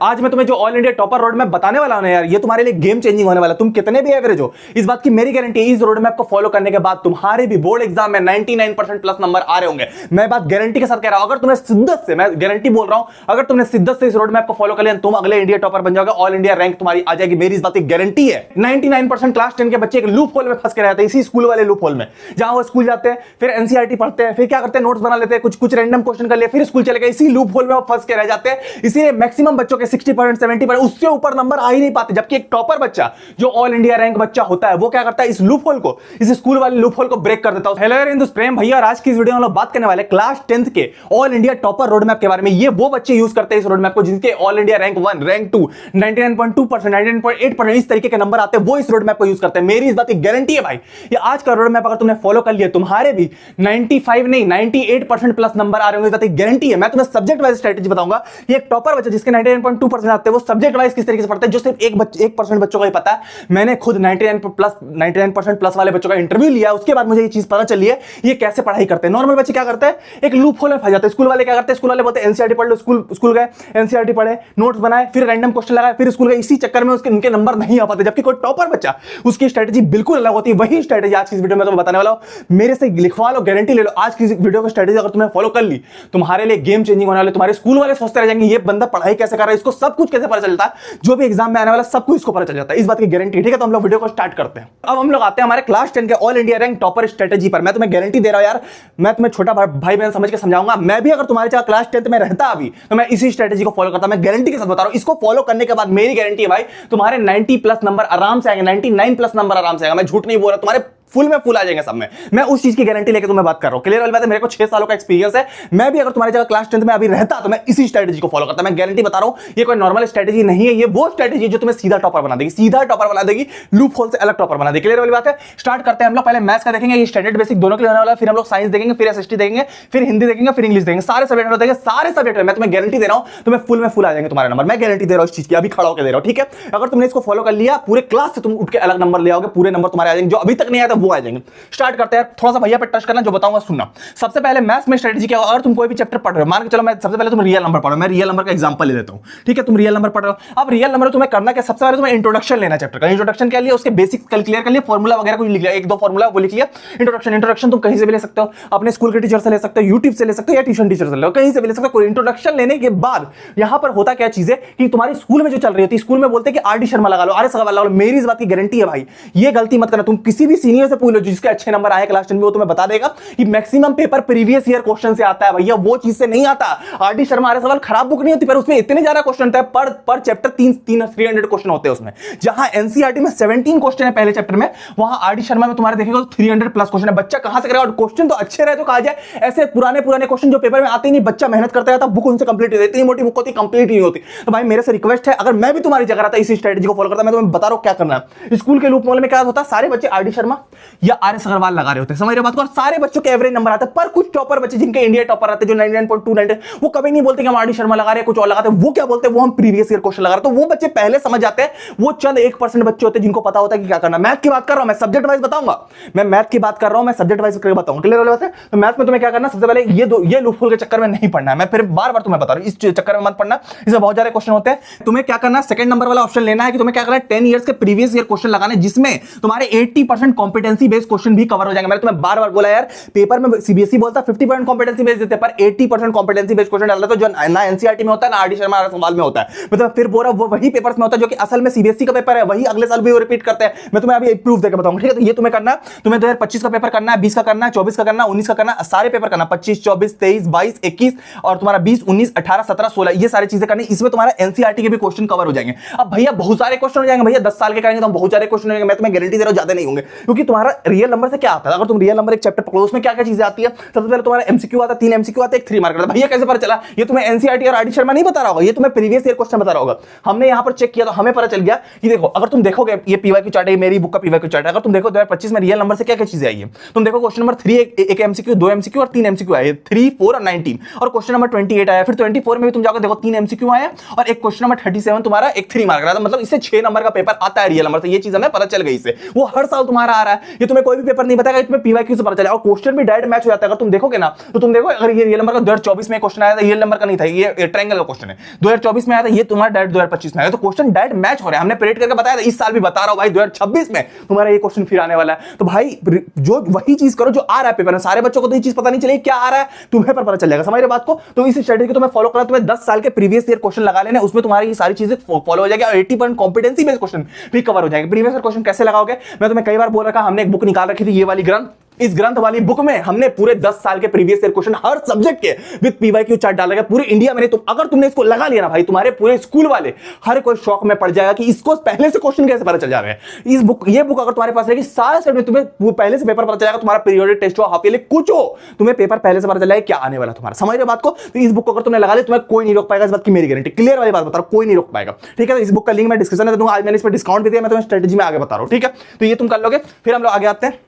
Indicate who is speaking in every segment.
Speaker 1: आज मैं तुम्हें जो all India topper road map बताने वाला हूं यार, ये तुम्हारे लिए गेम चेंजिंग होने वाला है। तुम कितने भी एवरेज हो, इस बात की मेरी गारंटी है। इस रोड मैप को फॉलो करने के बाद तुम्हारे भी बोर्ड एग्जाम में 99% प्लस नंबर आ रहे होंगे। मैं बात गारंटी के साथ कह रहा हूं। अगर तुमने शिद्दत से, मैं गारंटी बोल रहा हूं, अगर तुमने शिद्दत से इस रोड मैप को फॉलो कर लिया, तुम अगले इंडिया टॉपर बन जाओगे। ऑल इंडिया रैंक तुम्हारी आ जाएगी, मेरी इस बात की गारंटी है। 99% क्लास 10 के बच्चे एक लूप होल में फंस के रहते हैं, इसी स्कूल वाले लूप होल में, जहां वो स्कूल जाते हैं, फिर एनसीईआरटी पढ़ते हैं, फिर क्या करते हैं, नोट्स बना लेते हैं, कुछ रैंडम क्वेश्चन कर लिए, फिर स्कूल चले गए, इसी लूप होल में वो फंस के रह जाते हैं। इसीलिए मैक्सिमम बच्चों के 60% 70% उससे ऊपर नंबर आ ही नहीं पाते। जबकि एक टॉपर बच्चा, जो ऑल इंडिया रैंक बच्चा होता है, वो क्या करता है, इस लूप होल को, इस स्कूल वाले लूप होल को ब्रेक कर देता है। हेलो यार, प्रेम भैया, और आज की इस वीडियो में हम लोग बात करने वाले क्लास 10th के all India topper road map के बारे में। ये वो बच्चे यूज करते हैं इस रोड मैप को जिनके ऑल इंडिया रैंक 1, रैंक 2, 99.2%, 99.8% इस तरीके के नंबर आते हैं, वो इस रोड मैप को यूज करते हैं। मेरी इस बात की गारंटी है भाई, ये आज का रोड मैप अगर तुमने फॉलो कर लिया, तुम्हारे भी 95 नहीं 98% प्लस नंबर आ रहे होंगे, इस बात की गारंटी है। मैं तुम्हें सब्जेक्ट वाइज स्ट्रेटेजी बताऊंगा। ये एक टॉपर बच्चा जिसके 99.2% आते हैं, वो सब्जेक्ट वाइज किस तरीके से पढ़ते हैं, जो सिर्फ 1% बच्चों को ही पता है। मैंने खुद 99% प्लस वाले बच्चों का इंटरव्यू लिया, उसके बाद मुझे ये चीज पता चली है ये कैसे पढ़ाई करते हैं। नॉर्मल बच्चे क्या करते हैं, एक लूप होल में फंस जाते हैं। स्कूल वाले क्या करते हैं, स्कूल वाले बोलते हैं एनसीईआरटी पढ़ लो, स्कूल गए, एनसीईआरटी पढ़े, नोट्स बनाए, फिर रैंडम क्वेश्चन लगाए, फिर स्कूल गए। इसी चक्कर में उनके नंबर नहीं आ पाते। जबकि कोई टॉपर बच्चा, उसकी स्ट्रेटेजी बिल्कुल अलग होती है। वही स्ट्रेटेजी आज की इस वीडियो में तुम्हें बताने वाला हूं। मेरे से लिखवा लो, गारंटी ले लो, आज की वीडियो की स्ट्रेटेजी अगर तुमने फॉलो कर ली, तुम्हारे लिए गेम चेंजिंग होने वाले। तुम्हारे स्कूल वाले सोचते रह जाएंगे ये बंदा पढ़ाई कैसे कर रहा है, इसको सब कुछ कैसे पता चलता है, जो भी एग्जाम में आने वाला सब कुछ इसको पता चल जाता है। इस बात की गारंटी, ठीक है। तो हम लोग वीडियो को स्टार्ट करते हैं। अब हम लोग आते हैं हमारे क्लास 10 के all India rank topper strategy पर। मैं तुम्हें गारंटी दे रहा हूं यार, मैं तुम्हें छोटा भाई बहन समझ के समझाऊंगा। मैं भी अगर तुम्हारे चाहे क्लास 10th में रहता अभी, तो मैं इसी स्ट्रेटेजी को फॉलो करता। मैं गारंटी के साथ बता रहा हूं, इसको फॉलो करने के बाद मेरी गारंटी है भाई, तुम्हारे 90 प्लस नंबर आराम से आएंगे, 99 प्लस नंबर आराम से आएगा। मैं झूठ नहीं बोल रहा, तुम्हारे फुल में फुल आ जाएंगे सब में। मैं उस चीज की गारंटी लेके तुम्हें बात कर रहा हूं। क्लियर वाली बात है, मेरे को 6 सालों का एक्सपीरियंस है। मैं भी अगर तुम्हारी जगह क्लास 10th में अभी रहता, तो मैं इसी स्ट्रेटेजी को फॉलो करता। मैं गारंटी बता रहा हूं, ये कोई नॉर्मल स्ट्रेटेजी नहीं है। ये वो स्ट्रेटेजी जो तुम्हें सीधा टॉपर बना देगी, सीधा टॉपर बना देगी, लूप होल से अलग टॉपर बना देगी। क्लियर वाली बात है। स्टार्ट करते हैं हम लोग। पहले मैथ्स का देखेंगे, ये स्टैंडर्ड बेसिक दोनों के लिए होने वाला है। फिर हम लोग साइंस देखेंगे, फिर एसएसटी देखेंगे, फिर हिंदी देखेंगे, फिर इंग्लिश देखेंगे। सारे सब्जेक्ट देखेंगे, सारे सब्जेक्ट में मैं तुम्हें गारंटी दे रहा हूं, तुम्हें फुल में फुल आ जाएंगे तुम्हारे नंबर। मैं गारंटी दे रहा हूं इस चीज की, अभी खड़ा होकर दे रहा हूं, ठीक है। अगर तुमने इसको फॉलो कर लिया, पूरे क्लास से तुम उठ के अलग नंबर ले आओगे, पूरे नंबर तुम्हारे आ जाएंगे। जो अभी तक नहीं आया था वो आ जाएंगे। स्टार्ट करते हैं। थोड़ा सा भैया पे टच करना, जो बताऊंगा सुनना। सबसे पहले मैथ्स में स्ट्रेटजी क्या होगा, अगर तुम कोई भी चैप्टर पढ़ रहे हो, मान के चलो मैं सबसे पहले तुम रियल नंबर पढ़ो, मैं रियल नंबर का एग्जांपल ले लेता हूं, ठीक है। तुम रियल नंबर पढ़ रहे हो, अब रियल नंबर तुम्हें करना क्या, सबसे पहले तुम्हें इंट्रोडक्शन लेना चैप्टर का। इंट्रोडक्शन क्या लिया, उसके बेसिक क्लियर कर लिया, फॉर्मूला वगैरह कुछ लिख लिया, 1-2 फॉर्मूला वो लिख लिया। इंट्रोडक्शन तुम कहीं से भी ले सकते हो, अपने स्कूल के टीचर से ले सकते हो, यूट्यूब से ले सकते हो, या ट्यूशन टीचर से ले, कहीं से भी ले सकते हो। कोई इंट्रोडक्शन लेने के बाद यहां पर होता क्या चीज है कि तुम्हारी स्कूल में जो चल रही होती है, स्कूल में बोलते हैं कि आर डी शर्मा लगा लो, आर एस अग्रवाल लगा लो। मेरी इस बात की गारंटी है भाई, ये गलती मत करना। तुम किसी भी सीनियर से पूछ लो जिसके अच्छे नंबर आए क्लास 10 में, वो तुम्हें बता देगा कि maximum paper previous year question से आता है भैया, वो चीज से नहीं आता। आरडी शर्मा आर सवाल खराब बुक नहीं होती, पर उसमें इतने ज्यादा क्वेश्चन होते हैं, पर चैप्टर 300 क्वेश्चन होते हैं उसमें। जहां एनसीईआरटी में 17 क्वेश्चन है पहले चैप्टर में, वहां आरडी शर्मा में तुम्हारे देखेगा तो 300 प्लस क्वेश्चन है। बच्चा कहां से करेगा, और क्वेश्चन तो अच्छे रहे तो कहा जाए, ऐसे पुराने क्वेश्चन जो पेपर में आते ही नहीं, बच्चा मेहनत करता रहता, बुक उनसे कंप्लीट नहीं होती, इतनी मोटी बुक होती, कंप्लीट नहीं होती। तो भाई मेरे से रिक्वेस्ट है, अगर मैं भी तुम्हारी जगह रहता, इसी स्ट्रेटेजी को फॉलो करता। मैं तुम्हें बता रहा हूं क्या करना है। स्कूल के लूप होल में क्या होता है, सारे बच्चे आरडी शर्मा या आर एस अग्रवाल लगा रहे होते हैं, समझ रहे हो बात को। और सारे बच्चों के एवरेज नंबर आते हैं, पर कुछ टॉपर बच्चे जिनके इंडिया टॉपर आते हैं, जो 99.2 वो कभी नहीं बोलते कि हम आरडी शर्मा लगा रहे हैं, कुछ और लगाते हैं। वो क्या बोलते हैं, वो हम प्रीवियस ईयर क्वेश्चन लगा रहे हैं। तो वो बच्चे पहले समझ जाते हैं। वो चंद 1% बच्चे होते हैं जिनको पता होता है कि क्या करना। मैथ की बात कर रहा हूं, मैं सब्जेक्ट वाइज बताऊंगा। मैं मैथ की बात कर रहा हूं, मैं सब्जेक्ट वाइज करके बताऊंगा। क्लियर वाली बात है। तो मैथ में तुम्हें क्या करना, सबसे पहले ये लूप होल के चक्कर में नहीं पढ़ना है। मैं फिर बार-बार तुम्हें बता रहा हूं, इस चक्कर में मत पढ़ना, इसमें बहुत सारे क्वेश्चन होते हैं। तुम्हें क्या करना, सेकंड नंबर वाला ऑप्शन लेना है कि तुम्हें क्या करना है, 10 इयर्स के प्रीवियस ईयर क्वेश्चन लगाने, जिसमें तुम्हारे 80% कॉम्पिटेंसी बेस्ड क्वेश्चन भी कवर हो जाएंगे। मैंने तुम्हें बार-बार बोला यार, पेपर में सीबीएसई बोलता 50% कॉम्पिटेंसी बेस्ड देते हैं, पर 80% कॉम्पिटेंसी बेस्ड क्वेश्चन डालता है, तो जो ना एनसीईआरटी में होता है ना आरडी शर्मा सवाल में होता है। मतलब फिर बोरा वो वही पेपर्स में होता है जो कि असल में सीबीएसई का पेपर है, वही अगले साल भी वो रिपीट करते हैं। मैं तुम्हें अभी प्रूफ देकर बताऊंगा, ठीक है। तो ये तुम्हें करना, तुम्हें 2025 का पेपर करना है, 20 का करना है, 24 का करना है, 19 का करना है, सारे पेपर करना, 25, 24, 23, 22, 21 और तुम्हारा 20, 19, 18, 17, 16, ये सारी चीजें करनी। इसमें तुम्हारा एनसीईआरटी के भी क्वेश्चन कवर हो जाएंगे। अब भैया बहुत सारे क्वेश्चन हो जाएंगे, भैया 10 साल के करेंगे तो बहुत सारे क्वेश्चन हो जाएंगे। मैं तुम्हें गारंटी दे रहा हूं ज्यादा नहीं होंगे, क्योंकि तुम्हारा रियल नंबर से क्या आता है। अगर तुम रियल नंबर एक चैप्टर पकड़ो, उसमें क्या क्या चीजें आती है। सबसे पहले तुम्हारा एमसीक्यू आता है, 3 एमसीक्यू आते हैं, एक 3 मार्क आता है। भैया कैसे पता चला, ये तुम्हें एनसीईआरटी और आरडी शर्मा नहीं बता रहा होगा, ये तुम्हें प्रीवियस ईयर क्वेश्चन बता रहा होगा। हमने यहां पर चेक किया तो हमें पता चल गया कि देखो, अगर तुम देखोगे, ये पीवाईक्यू चार्ट है, मेरी बुक का पीवाईक्यू चार्ट है। अगर तुम देखो 2025 में रियल नंबर से क्या क्या चीजें आई है, तुम देखो क्वेश्चन नंबर 3 एक एमसीक्यू, 2 एमसीक्यू और 3 एमसीक्यू आए, 3, 4 और 19। और क्वेश्चन नंबर 28 आया। फिर 24 में भी तुम जाकर देखो 3 एमसीक्यू आए और एक क्वेश्चन नंबर 37 तुम्हारा एक 3 मार्क रहा था। मतलब इससे 6 नंबर का पेपर आता है रियल नंबर से, ये चीज हमें पता चल गई। इससे वो हर साल तुम्हारा आ रहा है। है, ये तुम्हें कोई भी पेपर नहीं बताएगा, तुम्हें पीवाईक्यू से पता चलेगा। और क्वेश्चन भी डायरेक्ट मैच हो जाता है। अगर तुम देखोगे ना तो तुम देखो, अगर ये रियल नंबर का 2024 में क्वेश्चन आया था, रियल नंबर का नहीं था, ये ट्रायंगल का क्वेश्चन है, 2024 में आया था, ये तुम्हारा डायरेक्ट 2025 में आया। तो क्वेश्चन डायरेक्ट मैच हो रहे हैं। हमने प्रेडिक्ट करके बताया था, इस साल भी बता रहा हूं भाई 2026 में तुम्हारा ये क्वेश्चन फिर आने वाला है। तो भाई जो वही चीज करो जो आ रहा है पेपर में। सारे बच्चों को तो ये चीज पता नहीं चलेगी क्या आ रहा है, तुम्हें पर पता चल जाएगा। समझ रहे बात को? तो इस स्ट्रेटजी को तुम्हें फॉलो करना, तुम्हें 10 साल के प्रीवियस ईयर क्वेश्चन लगा लेने, उसमें तुम्हारी ये सारी चीजें फॉलो हो जाएगी और 80% कॉम्पिटेंसी बेस्ड क्वेश्चन भी कवर हो जाएंगे। प्रीवियस ईयर क्वेश्चन कैसे लगाओगे, मैं तुम्हें कई बार बोल रखा, हमने एक बुक निकाल रखी थी, ये वाली ग्रंथ। इस ग्रंथ वाली बुक में हमने पूरे 10 साल के प्रीवियस ईयर क्वेश्चन हर सब्जेक्ट के विद पीवाईक्यू चार्ट डाल रखा है पूरे इंडिया में। तो अगर तुमने इसको लगा लिया ना भाई, तुम्हारे पूरे स्कूल वाले हर कोई शौक में पड़ जाएगा कि इसको पहले से क्वेश्चन कैसे पता चल जा रहे हैं। ये बुक अगर तुम्हारे पास रहेगी, सारे सेट में तुम्हें पहले से पेपर पता चलेगा, तुम्हारा पीरियोडिक टेस्ट हो, हाफ ईयरली कुछ हो, तुम्हें पेपर पहले से पता चल जाएगा क्या आने वाला तुम्हारा। समझ रहे बात को? तो इस बुक को अगर तुमने लगा लिया, तुम्हें कोई नहीं रोक पाएगा, इस बात की मेरी गारंटी। क्लियर वाली बात बता रहा हूं, कोई नहीं रोक पाएगा। ठीक है, इस बुक का लिंक मैं डिस्क्रिप्शन में दे दूंगा। आज मैंने इस पर डिस्काउंट भी दिया, मैं तुम्हें स्ट्रेटजी में आगे बता रहा हूं। ठीक है, तो ये तुम कर लोगे। फिर हम लोग आगे आते हैं।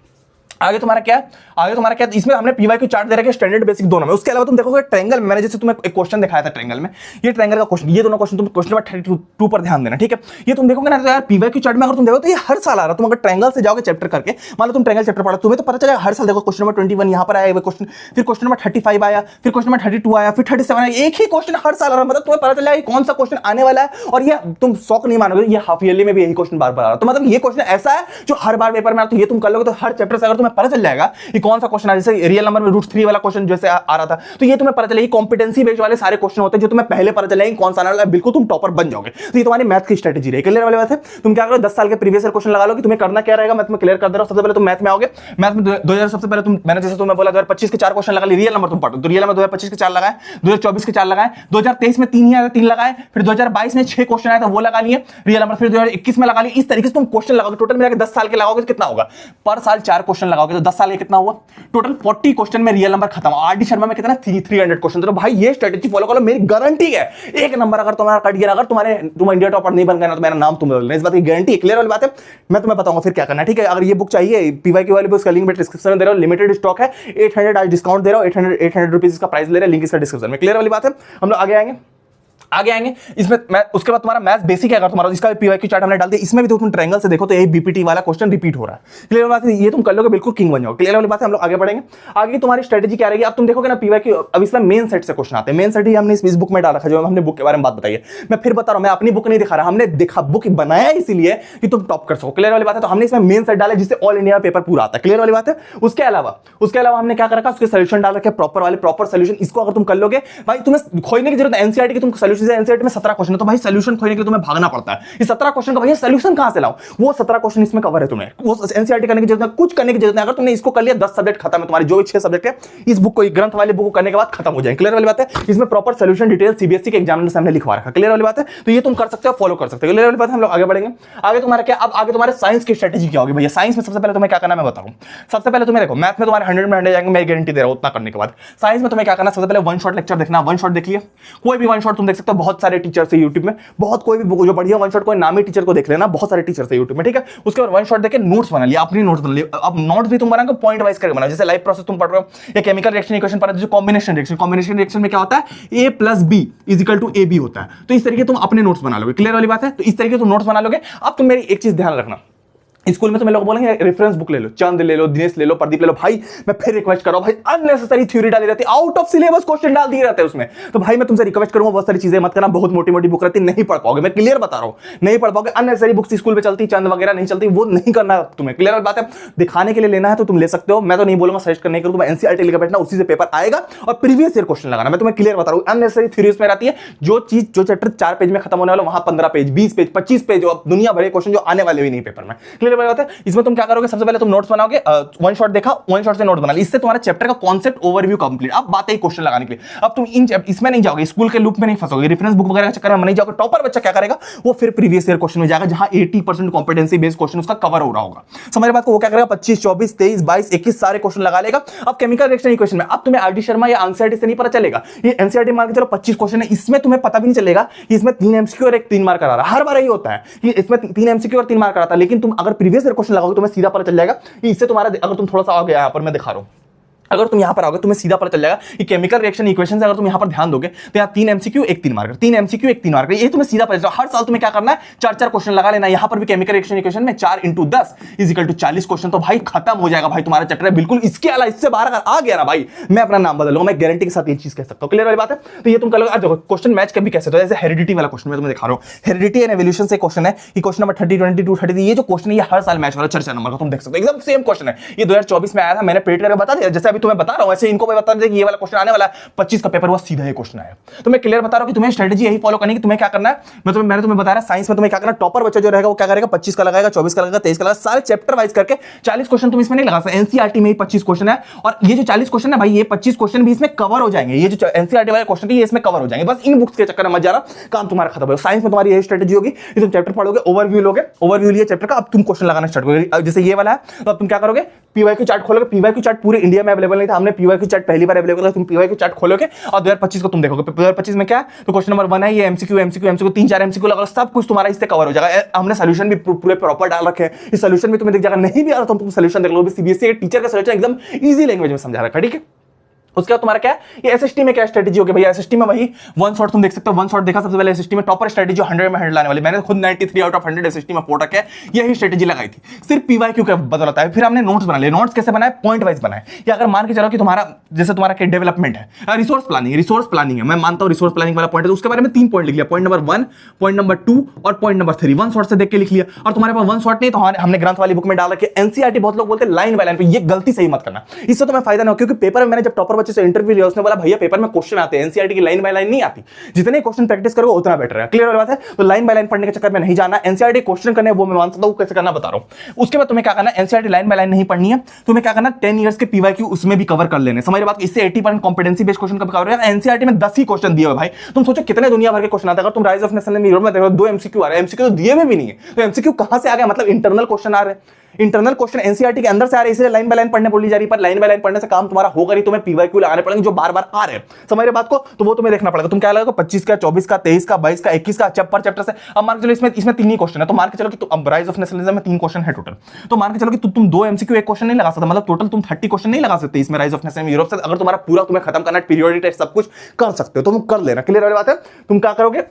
Speaker 1: आगे तुम्हारा क्या है? इसमें हमने पीवाईक्यू चार्ट दे रखा है, स्टैंडर्ड बेसिक दोनों में। उसके अलावा तुम देखोगे ट्रायंगल में, मैंने जैसे तुम्हें एक क्वेश्चन दिखाया था ट्रायंगल में, ये ट्रायंगल का क्वेश्चन, ये दोनों क्वेश्चन तुम क्वेश्चन नंबर 32 पर ध्यान देना। ठीक है, ये तुम देखोगे ना तो यार पीवाईक्यू चार्ट में अगर तुम देखो तो ये हर साल आ रहा है। तुम अगर ट्रायंगल से जाओगे चैप्टर करके, मान लो तुम ट्रायंगल चैप्टर पढ़ा, तुम्हें तो पता चलेगा हर साल। देखो क्वेश्चन नंबर 21 यहां पर आया क्वेश्चन, फिर क्वेश्चन नंबर 35 आया, फिर क्वेश्चन नंबर 32 आया, फिर 37 आया। एक ही क्वेश्चन हर साल आ रहा है, मतलब तुम्हें पता चल जाएगा कौन सा क्वेश्चन आने वाला है। और ये तुम शौक नहीं मानोगे, ये हाफ ईयरली में भी यही क्वेश्चन बार बार आ रहा है। तो मतलब ये क्वेश्चन ऐसा है जो हर बार पेपर में आता है। तो ये तुम कर लोगे तो हर चैप्टर से अगर तुम्हें पता चल जाएगा कि कौन सा क्वेश्चन आ, जैसे रियल नंबर में √3 वाला क्वेश्चन जैसे आ रहा था, तो ये तुम्हें पता चलेगी। कॉम्पिटेंसी बेस्ड वाले सारे क्वेश्चन होते हैं जो तुम्हें पहले पता चलेंगे कौन सा आने वाला है, बिल्कुल तुम टॉपर बन जाओगे। तो ये तुम्हारी मैथ की स्ट्रेटजी रहेगी। क्लियर वाली बात है? तुम क्या करो, 10 साल के प्रीवियस ईयर क्वेश्चन लगा लो कि तुम्हें करना क्या रहेगा। मैं तुम्हें क्लियर कर दे रहा हूं। सबसे पहले तुम मैथ में आओगे। मैथ में 2000 सबसे पहले तुम, मैंने जैसे तुम्हें बोला 2025 के 4 क्वेश्चन लगा लिए, रियल नंबर तुम पढ़ो तो रियल नंबर 2025 के 4 लगाए, 2024 के 4 लगाए, 2023 में 3 ही आया 3 लगाए, फिर 2022 में 6 क्वेश्चन आया था वो लगा लिए रियल नंबर, फिर 2021 में लगा लिए। इस तरीके से तुम क्वेश्चन लगाओगे। टोटल मिला के 10 साल के लगाओगे तो कितना होगा, पर साल 4 क्वेश्चन लगाओगे तो 10 साल के कितना हुआ, टोटल 40 क्वेश्चन में रियल नंबर खत्म। आरडी शर्मा में कितना 300 क्वेश्चन। तो भाई ये स्ट्रेटजी फॉलो करो, मेरी गारंटी है एक नंबर अगर तुम्हारा कट गया, अगर तुम इंडिया टॉपर नहीं बन गए ना तो मेरा नाम तुम बदल लेना, इस बात की गारंटी। क्लियर वाली बात है? मैं तुम्हें बताऊंगा फिर क्या करना है। ठीक है, अगर ये बुक चाहिए पीवाईक्यू वाली बुक, इसका लिंक मैं डिस्क्रिप्शन में दे रहा हूं, लिमिटेड स्टॉक है, 800 आज डिस्काउंट दे रहा हूं, 800 रुपीज इसका प्राइस ले रहा है, लिंक इसका डिस्क्रिप्शन में। क्लियर वाली बात है? हम लोग आगे आएंगे इसमें। मैं उसके बाद तुम्हारा मैथ्स बेसिक है, अगर तुम्हारा इसका पीवाईक्यू चार्ट हमने डाल दिया, इसमें भी तो तुम ट्रायंगल से देखो तो ये बीपीटी वाला क्वेश्चन रिपीट हो रहा है। क्लियर बात है? ये तुम कर लोगे बिल्कुल किंग बन जाओगे। क्लियर वाली बात है? हम लोग आगे बढ़ेंगे। आगे तुम्हारी स्ट्रेटजी क्या रहेगी, अब तुम देखोगे ना पीवाईक्यू, अब इसमें मेन सेट से क्वेश्चन आते हैं। मेन सेट ही हमने इस बुक में डाल रखा है, जो हमने बुक के बारे में बात बताई है। मैं फिर बता रहा हूं, मैं अपनी बुक नहीं दिखा रहा, हमने देखा बुक बनाया इसीलिए कि तुम टॉप कर सको। क्लियर वाली बात है? तो हमने इसमें मेन सेट डाला जिससे ऑल इंडिया पेपर पूरा आता है। क्लियर वाली बात है? उसके अलावा हमने क्या कर रखा, उसके सोल्यूशन डाल रखे प्रॉपर सोल्यूशन। इसको अगर तुम कर लोगे भाई, तुम्हें खोजने की जरूरत है एनसीईआरटी की। तुम सोल्यूशन, एनसीईआरटी में 17 क्वेश्चन है, तो भाई सोल्यूशन खोजने के लिए तुम्हें भागना पड़ता है। ये 17 क्वेश्चन का भैया सोल्यूशन कहां से लाऊं, वो 17 क्वेश्चन इसमें कवर है। तुम्हें वो एनसीईआरटी करने की जरूरत है, कुछ करने की जरूरत नहीं। अगर तुमने इसको कर लिया 10 सब्जेक्ट खत्म है तुम्हारे, जो भी 6 सब्जेक्ट है इस बुक को, ग्रंथ वाले बुक को करने के बाद खत्म हो जाएंगे। क्लियर वाली बात है? इसमें प्रॉपर सोल्यूशन डिटेल सीबीएसई के एग्जामिनर से हमने लिखवा रखा। क्लियर वाली बात है? तो ये तुम कर सकते हो, फॉलो कर सकते हो। क्लियर वाली बात है? हम लोग आगे बढ़ेंगे। आगे तुम्हारा क्या, अब आगे तुम्हारे साइंस की स्ट्रेटजी क्या होगी भैया। साइंस में सबसे पहले तुम्हें क्या करना मैं बताऊं। सबसे पहले तुम्हें देखो, मैथ में तुम्हारे 100 में 100 जाएंगे, मैं गारंटी दे रहा हूं उतना करने के बाद। साइंस में तुम्हें क्या करना, सबसे पहले वन शॉट लेक्चर देखना। वन शॉट देख लिया, कोई भी वन शॉट तुम देख सकते हो, बहुत सारे टीचर्स है यूट्यूब में, बहुत कोई भी जो बढ़िया वन शॉट, कोई नामी टीचर को देख लेना, बहुत सारे टीचर्स है यूट्यूब में। ठीक है, उसके बाद वन शॉट देख के नोट्स बना लिया, अपनी नोट्स बना लिया। अब नोट्स भी तुम बनाओगे पॉइंट वाइज करके बनाओ, जैसे लाइफ प्रोसेस तुम पढ़ रहे हो या केमिकल रिएक्शन इक्वेशन पढ़ रहे हो, कॉम्बिनेशन रिएक्शन में क्या होता है, A + B = AB होता है। तो इस तरीके तुम अपने नोट्स बना लोगे। क्लियर वाली बात है? तो इस तरीके तुम नोट्स बना लोगे। अब तुम मेरी एक चीज ध्यान रखना, स्कूल में तो मैं लोग बोलेंगे रेफरेंस बुक ले लो, चंद ले लो, दिनेश ले लो, प्रदीप ले लो। भाई मैं फिर रिक्वेस्ट कर रहा हूं भाई, अननेसेसरी थ्योरी डाली रहती है, आउट ऑफ सिलेबस क्वेश्चन डाल दिए रहते हैं उसमें। तो भाई मैं तुमसे रिक्वेस्ट करूंगा बहुत सारी चीजें मत करना, बहुत मोटी मोटी बुक रहती है, नहीं पढ़ पाओगे। मैं क्लियर बता रहा हूं, नहीं पढ़ पाओगे। अननेसेसरी बुक्स स्कूल में चलती, चंद वगैरह नहीं चलती, वो नहीं करना तुम्हें। क्लियर बात है? दिखाने के लिए लेना है तो तुम ले सकते हो, मैं तो नहीं बोलूंगा सजेस्ट करने के लिए। तुम एनसीईआरटी लेकर बैठना, उसी से पेपर आएगा और प्रीवियस ईयर क्वेश्चन लगाना। मैं तुम्हें क्लियर बता रहा हूं, अननेसेसरी थ्योरी में रहती है। जो चैप्टर 4 पेज में खत्म होने वाला, वहां 15 पेज, 20 पेज, 25 पेज, दुनिया भरे क्वेश्चन जो आने वाले भी नहीं पेपर में। क्लियर बात है? इसमें तुम क्या करोगे, सबसे पहले तुम नोट्स बनाओगे, वन शॉट देखा, वन शॉट से नोट बना लिया, इससे तुम्हारा चैप्टर का कॉन्सेप्ट ओवरव्यू कंप्लीट। अब बात है क्वेश्चन लगाने के लिए। अब तुम इसमें नहीं जाओगे, स्कूल के लूप में नहीं फंसोगे, रेफरेंस बुक वगैरह के चक्कर में नहीं जाओगे। टॉपर बच्चा क्या करेगा, वो फिर प्रीवियस ईयर क्वेश्चन में जाएगा, जहां 80% कॉम्पिटेंसी बेस्ड क्वेश्चन उसका कवर हो रहा होगा। समझ रहे बात को? वो क्या करेगा, 25, 24, 23, 22, 21 सारे क्वेश्चन लगा लेगा। अब केमिकल रिएक्शन इक्वेशन में अब तुम्हें आरडी शर्मा या एनसीईआरटी से नहीं पता चलेगा। ये एनसीईआरटी मान के चलो 25 क्वेश्चन है, इसमें तुम्हें पता भी नहीं चलेगा कि इसमें 3 एमसीक्यू और एक 3 मार्क आ रहा है। हर बार यही होता है कि इसमें 3 एमसीक्यू और 3 मार्क आता है, लेकिन तुम अगर प्रीवियस ईयर क्वेश्चन लगाओगे तुम्हें सीधा पता चल जाएगा कि इससे तुम्हारा, अगर तुम थोड़ा सा आगे, यहां पर मैं दिखा रहा हूं, अगर तुम यहां पर आओगे तुम्हें सीधा पता चल जाएगा कि केमिकल रिएक्शन इक्वेशन से अगर तुम यहां पर ध्यान दोगे तो यहां 3 एमसीक्यू 1 3 मार्कर, 3 एमसीक्यू 1 3 मार्कर, ये तुम्हें सीधा पता चल जाएगा। हर साल तुम्हें क्या करना है, 4 क्वेश्चन लगा लेना। यहां पर भी केमिकल रिएक्शन इक्वेशन में 4 × 10 = 40 क्वेश्चन, तो भाई खत्म हो जाएगा भाई तुम्हारा चैप्टर। बिल्कुल इसके अलावा इससे बाहर अगर आ गया ना भाई, मैं अपना नाम बदल लूंगा, मैं गारंटी के साथ ये चीज कह सकता हूं। क्लियर वाली बात है? तो ये तुम कल देखो क्वेश्चन मैच कभी कैसे, तो जैसे हेरिडिटी वाला क्वेश्चन मैं तुम्हें दिखा रहा हूं, हेरिडिटी एंड एवोल्यूशन से क्वेश्चन है कि क्वेश्चन नंबर 30 22 33, ये जो क्वेश्चन है ये हर साल मैच वाला चर्चा नंबर का तुम देख सकते हो, एकदम सेम क्वेश्चन है। ये 2024 में आया था, मैंने प्रिंट करके बता दिया, जैसे अभी तुम्हें बता रहा हूं ऐसे इनको मैं बता दें कि ये वाला क्वेश्चन आने वाला है। 25 का पेपर हुआ सीधा ये क्वेश्चन आया। तो मैं क्लियर बता रहा हूं कि तुम्हें स्ट्रेटजी यही फॉलो करनी है कि तुम्हें क्या करना है। मैंने तुम्हें बता रहा साइंस में तुम्हें क्या करना, टॉपर बच्चा जो रहेगा वो क्या करेगा, 25 का लगाएगा, 24 का लगाएगा, 23 का लगाएगा, सारे चैप्टर वाइज करके 40 क्वेश्चन तुम इसमें नहीं लगा सकते। एनसीईआरटी में ही 25 क्वेश्चन है, और ये जो 40 क्वेश्चन है भाई, ये 25 क्वेश्चन भी इसमें कवर हो जाएंगे। ये जो एनसीईआरटी वाले क्वेश्चन है ये इसमें कवर हो जाएंगे। बस इन बुक्स के चक्कर में मत जाना, काम तुम्हारा खत्म हो। साइंस में तुम्हारी यही स्ट्रेटजी होगी कि तुम चैप्टर पढ़ोगे, ओवरव्यू लोगे, ओवरव्यू लिया चैप्टर का, अब तुम क्वेश्चन लगाना स्टार्ट करोगे। जैसे ये वाला है तो अब तुम क्या करोगे, पीवाईक्यू चार्ट खोलोगे। पीवाईक्यू चार्ट पूरे इंडिया में अवेलेबल नहीं था, हमने पीवाईक्यू चार्ट पहली बार अवेलेबल किया। तुम पीवाईक्यू चार्ट खोलोगे और 2025 को तुम देखोगे। 2025 में क्या है, तो क्वेश्चन नंबर 1 है ये एमसीक्यू 3-4 एमसीक्यू लगा, सब कुछ तुम्हारा इससे कवर हो जाएगा। हमने सॉल्यूशन भी पूरे प्रॉपर डाल रखे हैं, इस सॉल्यूशन में तुम्हें दिख जाएगा। नहीं भी आ रहा तो तुम सॉल्यूशन देख लो, सीबीएसई के टीचर का सॉल्यूशन एकदम इजी लैंग्वेज में समझा रखा है, ठीक है। उसके बाद तुम्हारा क्या है, ये एसएसटी में क्या स्ट्रेटजी होगी भैया, एसएसटी में वही वन शॉट तुम देख सकते हो। वन शॉट देखा सबसे पहले एसएसटी में टॉपर स्ट्रेटजी जो 100 में 100 लाने वाली, मैंने खुद 93 आउट ऑफ 100 एसएसटी में फोड़ रखे है, यही स्ट्रेटजी लगाई थी, सिर्फ पीवाईक्यू का बदलता है। फिर हमने नोट्स बना लिए। नोट्स कैसे बनाए, पॉइंट वाइज बनाए। या अगर मान के चलो कि तुम्हारा जैसे तुम्हारा क्या डेवलपमेंट है, रिसोर्स प्लानिंग है, मैं मानता हूं रिसोर्स प्लानिंग वाला पॉइंट है, तो उसके बारे में 3 पॉइंट लिख लिया, पॉइंट नंबर 1, पॉइंट नंबर 2 और पॉइंट नंबर 3 वन शॉट से देख के लिख लिया। और तुम्हारे पास वन शॉट नहीं तो हमने ग्रंथ वाली बुक में डाल रखे एनसीईआरटी। बहुत लोग बोलते हैं लाइन बाय लाइन पे, ये गलती सही मत करना, इससे तुम्हें फायदा नहीं हो। क्योंकि पेपर में मैंने जब टॉपर बच्चे से इंटरव्यू लिया, उसने बोला भैया पेपर में क्वेश्चन आते हैं, एनसीईआरटी की लाइन बाय लाइन नहीं आती, जितने क्वेश्चन प्रैक्टिस करोगे उतना बेटर है। क्लियर वाली बात है? तो लाइन बाय लाइन पढ़ने के चक्कर में नहीं जाना, एनसीईआरटी क्वेश्चन करने वो मैं मान सकता हूं कैसे करना बता रहा हूं। उसके बाद तुम्हें क्या करना है, एनसीईआरटी लाइन बाय लाइन नहीं पढ़नी है, तुम्हें क्या करना, 10 इयर्स के पीवाईक्यू उसमें भी कवर कर लेने। समझ बात, इससे 80% कॉम्पिटेंसी बेस्ड क्वेश्चन कब कवर होगा। एनसीईआरटी में 10 ही क्वेश्चन दिए हुए भाई, तुम सोचो कितने दुनिया भर के क्वेश्चन आते हैं। अगर तुम राइज ऑफ नेशन में यूरोप में देखो 2 एमसीक्यू आ रहे हैं, एमसीक्यू तो दिए हुए भी नहीं है, तो एमसीक्यू कहां से आ गया, मतलब इंटरनल क्वेश्चन आ रहे हैं। इंटरनल क्वेश्चन एनसीईआरटी के अंदर से आ रहे हैं, इसलिए लाइन बाय लाइन पढ़ने बोली जा रही है। पर लाइन बाय लाइन पढ़ने से काम तुम्हारा होगा नहीं, तुम्हें पीवाईक्यू लगाने पड़ेंगे जो बार बार आ रहे हैं। समझ रहे बात को? तो वो तुम्हें देखना पड़ेगा। तुम क्या लगेगा, 25 का, 24 का, 23 का, 22 का, 21 का चैप्टर से। अब मान के चलो इसमें 3 ही क्वेश्चन है, तो मान के चलो कि अब राइज ऑफ नेशनलिज्म में 3 क्वेश्चन है टोटल, तो मान के चलो कि तुम 2 एमसीक्यू 1 क्वेश्चन नहीं लगा सकते, मतलब टोटल तुम 30 क्वेश्चन नहीं लगा सकते इसमें राइज ऑफ नेशन यूरोप से। अगर तुम्हारा पूरा तुम्हें खत्म करना है, पीरियोडिक टेस्ट सब कुछ कर सकते हो, तुम कर लेना। क्लियर वाली बात है? तुम क्या करोगे,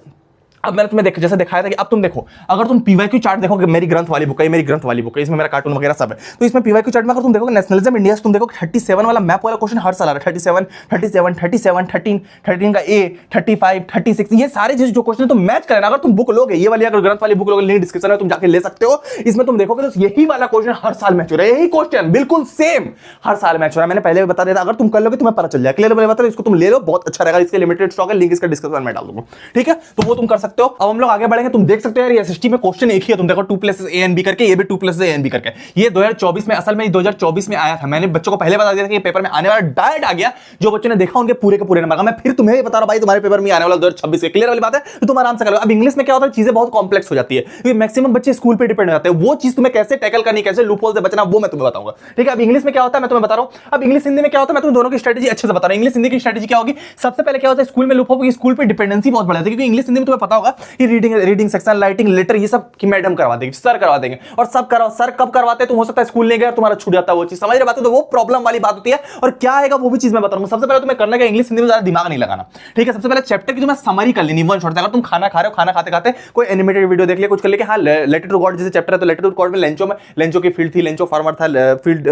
Speaker 1: अब मैंने तुम्हें जैसे दिखाया था कि अब तुम देखो, अगर तुम पीवाईक्यू चार्ट देखोगे, मेरी ग्रंथ वाली बुक है, मेरी ग्रंथ वाली बुक है, इसमें मेरा कार्टून वगैरह सब है, तो इसमें पीवाईक्यू चार्ट में अगर तुम देखोगे नेशनलिज्म इंडिया से, तुम देखो 37 वाला मैप वाला क्वेश्चन हर साल आ रहा है। 37 13 का ए, 35 36, ये सारे जो क्वेश्चन तो मैच करना। अगर तुम बुक लोगे, ये वाली अगर ग्रंथ वाली बुक लोगे, लिंक डिस्क्रिप्शन में तुम जाके ले सकते हो। इसमें तुम देखोगे तो यही वाला क्वेश्चन हर साल मैच हो रहा है, यही क्वेश्चन बिल्कुल सेम हर साल मैच हो रहा है। मैंने पहले भी बता दिया था, अगर तुम कर लोगे तुम्हें पता चल जाएगा। क्लियर बता, इसको तुम ले लो, बहुत अच्छा रहेगा। इसके लिमिटेड स्टॉक है, लिंक इसका डिस्क्रिप्शन में डाल दूंगा, ठीक है। तो वो तुम कर सकते हो। अब हम लोग आगे बढ़ेंगे। तुम देख सकते हो यार एसएसटी में क्वेश्चन एक ही है, तुम देखो 2 प्लस ए एंड बी करके, ये भी 2 प्लस ए एंड बी करके। ये 2024 में, असल में 2024 में आया था। मैंने बच्चों को पहले बता दिया था कि ये पेपर में आने वाला, डायरेक्ट आ गया। जो बच्चों ने देखा उनके पूरे के पूरे नंबर का। मैं फिर तुम्हें बता रहा हूं भाई, तुम्हारे पेपर में आने वाला 2026 के। क्लियर वाली बात है? तो तुम आराम से करो। अब इंग्लिश में क्या होता है, चीजें बहुत कॉम्प्लेक्स हो जाती है, क्योंकि मैक्सिमम बच्चे स्कूल पे डिपेंड हो जाते हैं। वो चीज तुम्हें कैसे टैकल करनी, कैसे लूपहोल से बचना, वो मैं तुम्हें बताऊंगा, ठीक है। अब इंग्लिश में क्या होता है मैं तुम्हें बता रहा हूं। अब इंग्लिश हिंदी में क्या होता है मैं तुम्हें दोनों की स्ट्रेटजी अच्छे से बता रहा हूं। इंग्लिश हिंदी की स्ट्रेटजी क्या होगी, सबसे पहले क्या होता है, स्कूल में लूपहोल, स्कूल पे डिपेंडेंसी बहुत बढ़ जाती है। क्योंकि इंग्लिश हिंदी में तुम्हें पता होगा कि रीडिंग सेक्शन, राइटिंग, लेटर, ये सब की मैडम करवा देंगे, सर करवा देंगे। और सब करवा, सर कब करवाते हैं, तुम हो सकता है स्कूल नहीं गए, तुम्हारा छूट जाता है वो चीज। समझ रहे बात है? तो वो प्रॉब्लम वाली बात होती है। और क्या आएगा वो भी चीज मैं बताऊंगा। सबसे पहले तुम्हें करना है इंग्लिश हिंदी में ज्यादा दिमाग नहीं लगाना, ठीक है। सबसे पहले चैप्टर की तुम्हें समरी कर लेनी, वन शॉट से। अगर तुम खाना खा रहे हो, खाना खाते खाते कोई एनिमेटेड वीडियो देख लिया, कुछ कर लिया, हाँ लेटर टू गॉड जैसे चैप्टर है, तो लेटर टू गॉड में लेंचो की फील्ड थी, लेंचो फार्मर था,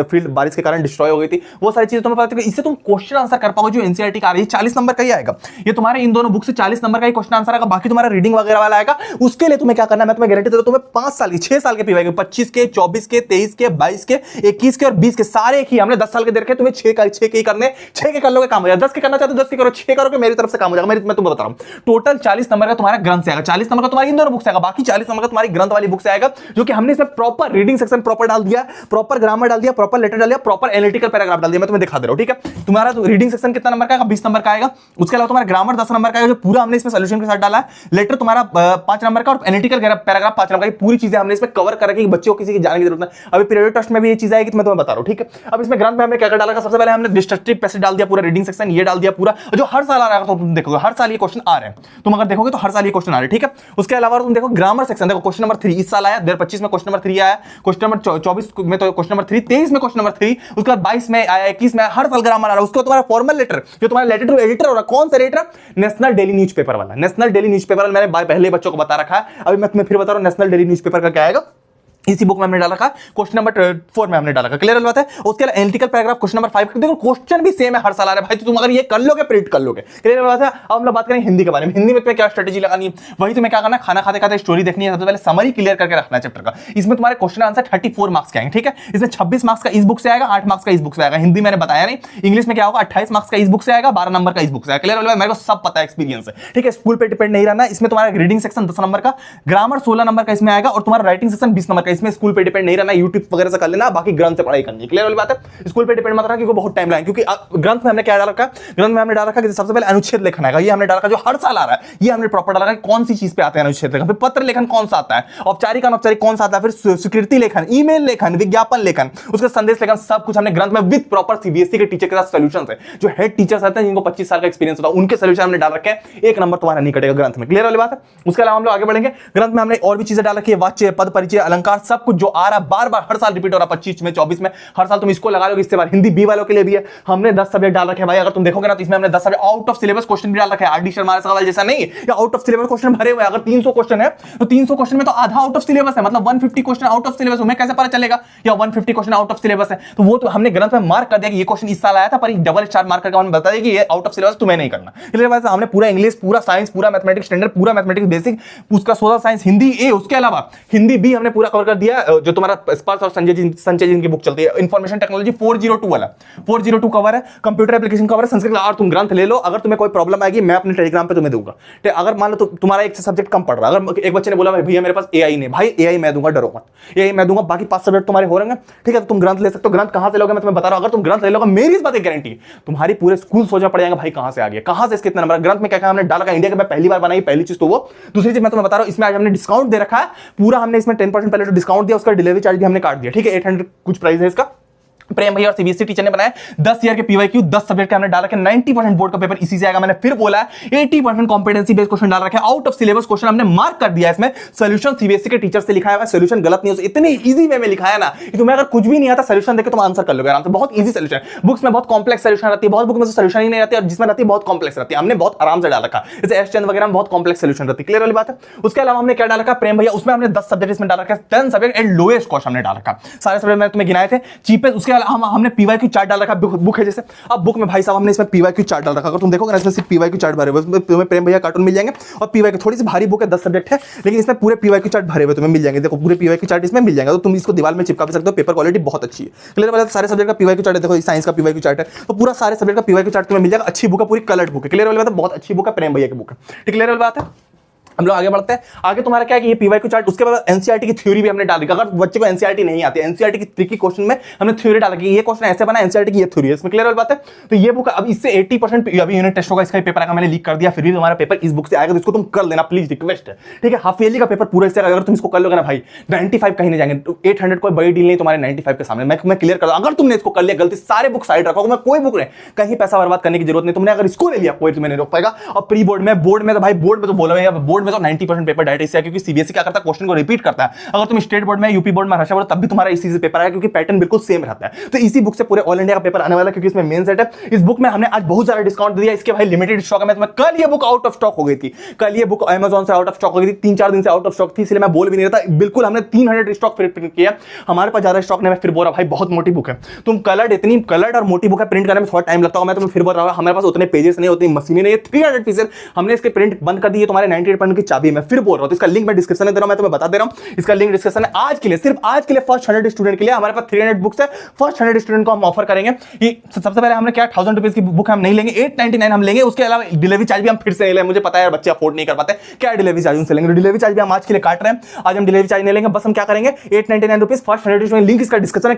Speaker 1: फील्ड बारिश के कारण डिस्ट्रॉय हो गई थी, वो सारी चीजें तुम्हें पता है। इससे तुम क्वेश्चन आंसर कर पाओगे। जो एनसीईआरटी का आ रही है 40 नंबर का ही आएगा, ये तुम्हारे इन दोनों बुक से 40 नंबर का ही क्वेश्चन आंसर आएगा। बाकी तुम्हारा रीडिंग वगैरह वाला आएगा। उसके लिए तुम्हें क्या करना है, मैं तुम्हें गारंटी देता हूं, तुम्हें 5 साल की, 6 साल के पीवाईक्यू, 25 के, 24 के, 23 के, 22 के, 21 के और 20 के, सारे एक ही। हमने 10 साल के दे रखे, तुम्हें 6 के ही करने, 6 के कर लोगे काम हो जाएगा। 10 के करना चाहते हो 10 के करो, 6 करोगे मेरी तरफ से काम हो जाएगा। मैं तुम्हें बता रहा हूं, टोटल 40 नंबर का तुम्हारा ग्रंथ से आएगा, 40 नंबर का तुम्हारी इन दोनों बुक से आएगा, बाकी 40 नंबर का तुम्हारी ग्रंथ वाली बुक से आएगा। जो कि हमने इसमें प्रॉपर रीडिंग सेक्शन प्रॉपर डाल दिया, प्रॉपर ग्रामर डाल दिया, प्रॉपर लेटर डाल दिया, प्रॉपर एनालिटिकल पैराग्राफ डाल दिया। मैं तुम्हें दिखा दे रहा हूं, ठीक है। तुम्हारा रीडिंग सेक्शन कितना नंबर का आएगा, 20 नंबर का आएगा। उसके अलावा तुम्हारा ग्रामर 10 नंबर का आएगा, जो पूरा हमने इसमें सॉल्यूशन के साथ डाला है। लेटर तुम्हारा 5 नंबर का और एनालिटिकल पैराग्राफ 5 नंबर की पूरी चीजें हमने इसमें कवर कर रखी है कि बच्चों को किसी की जानने की जरूरत नहीं। अभी पीरियड टेस्ट में भी ये चीज आएगी तो मैं तुम्हें बता रहा हूं, ठीक है। अब इसमें ग्रंथ में हमने क्या क्या डाला, सबसे पहले हमने डिस्ट्रक्टिव पैसेज डाल दिया, पूरा रीडिंग सेक्शन ये डाल दिया पूरा, जो हर साल आ रहा है तो तुम देखोगे हर साल ये क्वेश्चन आ रहे हैं, तुम अगर देखोगे तो हर साल ये क्वेश्चन आ रहे हैं, ठीक है। उसके अलावा तुम देखो ग्रामर सेक्शन, देखो क्वेश्चन नंबर 3 इस साल आया 2025 में, क्वेश्चन नंबर 3 आया, क्वेश्चन नंबर 24 में तो क्वेश्चन नंबर 3, 23 में क्वेश्चन नंबर 3, उसके बाद 22 में आया, 21 में, हर साल ग्रामर आ रहा है। उसको तुम्हारा फॉर्मल लेटर, जो तुम्हारा लेटर टू एडिटर हो रहा है, कौन सा लेटर, नेशनल डेली न्यूज़पेपर वाला, नेशनल डेली न्यूज़पेपर वाला मैंने पहले बच्चों को बता रखा है, अभी मैं तुम्हें फिर बता रहा हूं नेशनल डेली न्यूज़पेपर का क्या आएगा। इसी बुक में हमने डाला था, क्वेश्चन नंबर 4 में हमने डाला था, क्लियर बात है। उसके अलावा एनालिटिकल पैराग्राफ क्वेश्चन नंबर 5, देखो क्वेश्चन भी सेम है, हर साल आ रहा है भाई, तो तुम अगर ये कर लोगे प्रिंट कर लोगे, क्लियर बात है। अब हम लोग बात करेंगे हिंदी के बारे में। हिंदी में तुम्हें क्या स्ट्रेटेजी लगानी है, वही तुम्हें क्या करना है, खाना खाते खाते स्टोरी देखनी है, सबसे पहले समरी क्लियर करके रखना है चैप्टर का। इसमें तुम्हारे क्वेश्चन आंसर 34 मार्क्स के आएंगे, ठीक है। इसमें 26 मार्क्स का इस बुक से आएगा, 8 मार्क्स का इस बुक से आएगा। हिंदी मैंने बताया नहीं, इंग्लिश में क्या होगा, 28 मार्क्स का इस बुक से आएगा, 12 नंबर का इस बुक से आएगा, क्लियर। मेरे को सब पता है, एक्सपीरियंस है, ठीक है। स्कूल पे डिपेंड नहीं रहना। इसमें तुम्हारा रीडिंग सेक्शन 10 नंबर का, ग्रामर 16 नंबर का इसमें आएगा, और तुम्हारा राइटिंग सेक्शन 20 नंबर का। इसमें स्कूल पे डिपेंड नहीं रहना, यूट्यूब वगैरह से कर लेना, बाकी ग्रंथ से पढ़ाई करनी, क्लियर वाली बात है। स्कूल पे डिपेंड मत रहना क्योंकि बहुत टाइम लगेगा, क्योंकि ग्रंथ में हमने क्या डाल रखा है, ग्रंथ में हमने डाल रखा है कि सबसे पहले अनुच्छेद लेखन आएगा, ये हमने डाल रखा है, जो हर साल आ रहा है, ये हमने प्रॉपर डाल रखा है कौन सी चीज पे आते हैं अनुच्छेद लेखन, फिर पत्र लेखन कौन सा आता है, औपचारिक अनौपचारिक कौन सा आता है, फिर स्वीकृति लेखन, ईमेल लेखन, विज्ञापन लेखन, उसका संदेश लेखन, सब कुछ हमने ग्रंथ में विद प्रॉपर सीबीएसई के टीचर के साथ सॉल्यूशंस है, जो हेड टीचर्स आते हैं जिनको 25 साल का एक्सपीरियंस होता है, उनके सॉल्यूशन हमने डाल रखे हैं। एक नंबर तुम्हारा नहीं कटेगा ग्रंथ में, क्लियर वाली बात है। उसके अलावा हम लोग आगे बढ़ेंगे, ग्रंथ में हमने और भी चीजें डाल रखी है, वाच्य, पद परिचय, अलंकार, सब कुछ जो आ रहा है बार बार हर साल रिपीट हो रहा है, 25 में, 24 में, हर साल तुम इसको लगा लोगे। इससे बार हिंदी बी वालों के लिए भी है, हमने 10 सब्जेक्ट डाल रखे हैं भाई। अगर तुम देखोगे ना तो इसमें हमने 10 subject out of syllabus question भी डाल रखे हैं, आरडी शर्मा सवाल जैसा नहीं है, या आउट ऑफ सिलेबस क्वेश्चन भरे हुए। अगर 300 क्वेश्चन है तो 300 क्वेश्चन में तो आधा आउट ऑफ सिलेबस है, मतलब 150 क्वेश्चन आउट ऑफ सिलेबस, हमें कैसे पता चलेगा या 150 क्वेश्चन आउट ऑफ सिलेबस है, तो वो तो हमने ग्रंथ में मार्क कर दिया कि ये क्वेश्चन इस साल आया था, पर डबल स्टार मार्क करके हमने बता दिया कि ये आउट ऑफ सिलेबस तुम्हें नहीं करना, क्लियर बात है। हमने पूरा इंग्लिश, पूरा साइंस, पूरा मैथमेटिक्स स्टैंडर्ड, पूरा मैथमेटिक्स बेसिक, उसका सोशल साइंस, हिंदी ए, उसके अलावा हिंदी बी हमने पूरा कवर कर दिया। जो तुम्हारा स्पर्श और संजय जी की बुक चलती है, इंफॉर्मेशन टेक्नोलॉजी 402 वाला, 402 कवर है, कंप्यूटर एप्लीकेशन कवर है, संस्कृत। और तुम ग्रंथ ले लो, अगर तुम्हें कोई प्रॉब्लम आएगी मैं अपने टेलीग्राम पे तुम्हें दूंगा। अगर मान लो तुम्हारा एक सब्जेक्ट कम पड़ रहा है, अगर एक बच्चे ने बोला भाई भैया मेरे पास एआई नहीं, भाई एआई मैं दूंगा, डरो मत, एआई मैं दूंगा, बाकी 5 सब्जेक्ट तुम्हारे हो रहे हैं, ठीक है। तो तुम ग्रंथ ले सकते हो। ग्रंथ कहां से लोगे मैं तुम्हें बता रहा हूं, अगर तुम ग्रंथ ले लोगे मेरी इस बात की गारंटी है, तुम्हारी पूरे स्कूल सोचना पड़ जाएगा भाई कहां से आ गया, कहां से इसके इतने नंबर। ग्रंथ में क्या हमने डाला, इंडिया के मैं पहली बार बनाई, पहली चीज तो वो। दूसरी चीज मैं तुम्हें बता रहा हूं, इसमें आज हमने डिस्काउंट दे रखा है पूरा, हमने इसमें 10% पहले जो डिस्काउंट दिया उसका डिलीवरी चार्ज भी हमने काट दिया, ठीक है। 800 कुछ प्राइस है इसका। प्रेम भैया और सीबीएसई टीचर ने बनाया 10 ईयर के पीवाईक्यू, 10 सब्जेक्ट के हमने डाल रखे, 90% बोर्ड का पेपर इसी से आएगा। मैंने फिर बोला है 80% कॉम्पिटेंसी बेस्ड क्वेश्चन डाल रखे, आउट ऑफ सिलेबस क्वेश्चन हमने मार्क कर दिया। इसमें सॉल्यूशन सीबीएसई के टीचर से लिखा है, सॉल्यूशन गलत नहीं हो, इतनी इजी वे में लिखा है ना कि तुम्हें अगर कुछ भी नहीं आता सॉल्यूशन देके तुम आंसर कर लोगे आराम से, बहुत इजी सॉल्यूशन। बुक्स में बहुत कॉम्प्लेक्स सॉल्यूशन रहती है, बहुत बुक में सॉल्यूशन ही नहीं रहती, और जिसमें रहती है बहुत कॉम्प्लेक्स रहती है, हमने बहुत आराम से डाल रखा। जैसे एस चंद वगैरह में बहुत कॉम्प्लेक्स सॉल्यूशन रहती है, क्लियर वाली बात है। उसके अलावा हमने क्या डाल रखा प्रेम भैया, उसमें हमने 10 सब्जेक्ट इसमें डाल रखा, 10 सब्जेक्ट एंड लोएस्ट कॉस्ट हमने डाल रखा, सारे सब्जेक्ट मैंने तुम्हें गिनाए थे चीपेस्ट। उसके अलावा हमने पीवाईक्यू चार्ट डाल रखा, बुक है जैसे। अब बुक में भाई साहब हमने इसमें पीवाईक्यू चार्ट डाल रखा, अगर तुम देखोगे ना इसमें सिर्फ पीवाईक्यू चार्ट भरे हुए, इसमें तुम्हें प्रेम भैया कार्टून मिल जाएंगे, और पीवाईक्यू थोड़ी सी भारी बुक है, 10 सब्जेक्ट है, लेकिन इसमें पूरे पीवाईक्यू चार्ट भरे हुए तुम्हें मिल जाएंगे। देखो पूरे पीवाईक्यू चार्ट इसमें मिल जाएगा, तो तुम इसको दीवार में चिपका भी सकते हो, पेपर क्वालिटी बहुत अच्छी है, क्लियर बात है। सारे सब्जेक्ट का पीवाईक्यू चार्ट है, देखो साइंस का पीवाईक्यू चार्ट है, तो पूरा सारे सब्जेक्ट का पीवाईक्यू चार्ट तुम्हें मिल जाएगा। अच्छी बुक है, पूरी कलर्ड बुक है, क्लियर वाली बात है, बहुत अच्छी बुक है, प्रेम भैया की बुक है, क्लियर वाली बात है। हम लोग आगे बढ़ते हैं। आगे तुम्हारा क्या है कि ये पीवाईक्यू चार्ट, उसके बाद एनसीईआरटी की थ्योरी भी हमने डाल दी। अगर बच्चे को एनसीईआरटी नहीं आती, एनसीईआरटी की ट्रिकी क्वेश्चन में हमने थ्योरी डाल दी, ये क्वेश्चन ऐसे बना, एनसीईआरटी की ये थ्योरी है, इसमें क्लियर वाली बात है। तो ये बुक अब इससे 80% अभी यूनिट टेस्ट होगा, इसका पेपर आएगा, मैंने लीक कर दिया, फिर भी तुम्हारा पेपर इस बुक से आएगा, तो इसको तुम कर लेना प्लीज, रिक्वेस्ट है, ठीक है। हाफ ईयरली का पेपर पूरा इससे, अगर तुम इसको कर लोगे ना भाई 95 कहीं नहीं जाएंगे, 800 कोई बड़ी डील नहीं तुम्हारे 95 के सामने, मैं क्लियर कर दूं। अगर तुमने इसको कर लिया गलती, सारे बुक साइड रखोगे, मैं कोई बुक नहीं, कहीं पैसा बर्बाद करने की जरूरत नहीं, तुमने अगर इसको ले लिया कोई तुम्हें नहीं रोक पाएगा। और प्री बोर्ड में तो भाई बोर्ड में तो बोलो यार, बोर्ड में तो 90% पेपर डायरेक्ट इससे, क्योंकि सीबीएसई क्या करता है क्वेश्चन को रिपीट करता है। अगर तुम स्टेट बोर्ड में, यूपी बोर्ड में, महाराष्ट्र बोर्ड, तब भी तुम्हारा इसी से पेपर आएगा, क्योंकि पैटर्न बिल्कुल सेम रहता है। तो इसी बुक से पूरे ऑल इंडिया का पेपर आने वाला है, क्योंकि इसमें मेन सेट है। इस बुक में हमने आज बहुत सारा डिस्काउंट दिया, इसके भाई लिमिटेड स्टॉक है। मैं कल ये बुक आउट ऑफ स्टॉक हो गई थी, कल ये बुक अमेज़न से आउट ऑफ स्टॉक हो गई थी, 3-4 दिन से आउट ऑफ स्टॉक थी, इसलिए मैं बोल भी नहीं रहा था। बिल्कुल हमने 300 स्टॉक फिर प्रिंट किया, हमारे पास ज्यादा स्टॉक नहीं। मैं फिर बोल रहा भाई बहुत मोटी बुक है, तुम कलर्ड, इतनी कलर्ड और मोटी बुक है, प्रिंट करने में थोड़ा टाइम लगता होगा। मैं तुम्हें फिर बोल रहा हूं हमारे पास उतने पेजेस नहीं, उतनी मशीनें नहीं है, 300 पीसेस हमने इसके प्रिंट बंद कर दिए, तुम्हारे 98% की चाबी। मैं फिर बोल रहा हूं, इसका लिंक मैं डिस्क्रिप्शन में दे रहा हूं, मैं तुम्हें बता दे रहा हूं, इसका लिंक डिस्क्रिप्शन है। आज के लिए, सिर्फ आज के लिए फर्स्ट 100 स्टूडेंट के लिए हमारे पास 300 बुक्स है, फर्स्ट 100 स्टूडेंट को हम ऑफर करेंगे। ये सबसे पहले हमने क्या 1000 रुपीज की बुक हम नहीं लेंगे, 899 हम लेंगे। उसके अलावा डिलीवरी चार्ज भी हम फिर से नहीं लेंगे, मुझे पता है बच्चे अफोर्ड नहीं कर पाते, क्या डिलीवरी चार्ज उनसे लेंगे, डिलीवरी चार्ज भी हम आज के लिए काट रहे हैं। आज हम डिलीवरी चार्ज नहीं लेंगे, बस हम क्या करेंगे 899 रुपीज फर्स्ट 100 स्टूडेंट, लिंक इसका डिस्क्रिप्शन है।